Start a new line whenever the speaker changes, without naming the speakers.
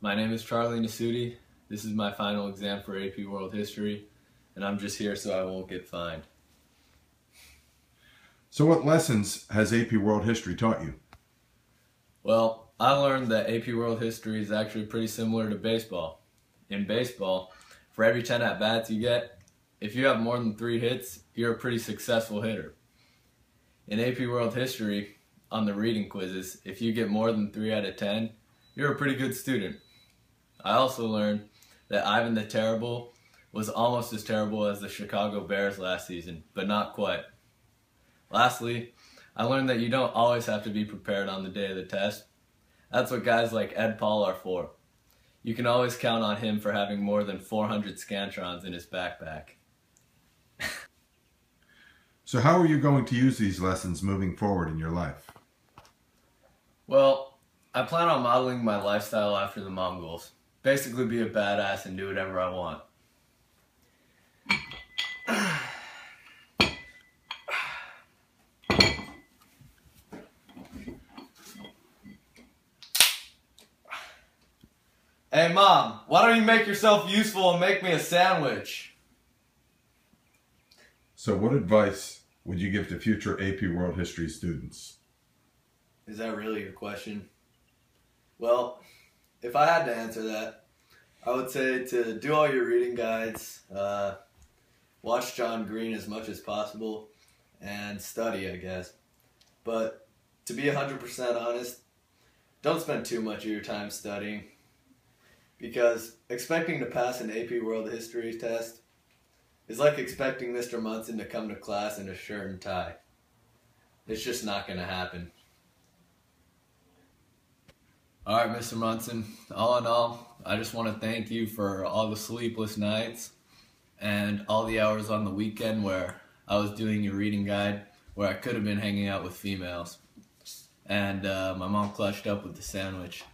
My name is Charlie Nasuti. This is my final exam for AP World History, and I'm just here so I won't get fined.
So what lessons has AP World History taught you?
Well, I learned that AP World History is actually pretty similar to baseball. In baseball, for every 10 at-bats you get, if you have more than 3 hits, you're a pretty successful hitter. In AP World History, on the reading quizzes, if you get more than 3 out of 10, you're a pretty good student. I also learned that Ivan the Terrible was almost as terrible as the Chicago Bears last season, but not quite. Lastly, I learned that you don't always have to be prepared on the day of the test. That's what guys like Ed Paul are for. You can always count on him for having more than 400 Scantrons in his backpack.
So how are you going to use these lessons moving forward in your life?
Well, I plan on modeling my lifestyle after the Mongols. Basically be a badass and do whatever I want. Hey Mom, why don't you make yourself useful and make me a sandwich?
So what advice would you give to future AP World History students?
Is that really your question? Well, if I had to answer that, I would say to do all your reading guides, watch John Green as much as possible, and study, I guess. But to be 100% honest, don't spend too much of your time studying, because expecting to pass an AP World History test is like expecting Mr. Munson to come to class in a shirt and tie. It's just not going to happen. Alright, Mr. Munson, all in all, I just want to thank you for all the sleepless nights and all the hours on the weekend where I was doing your reading guide, where I could have been hanging out with females. And my mom clutched up with the sandwich.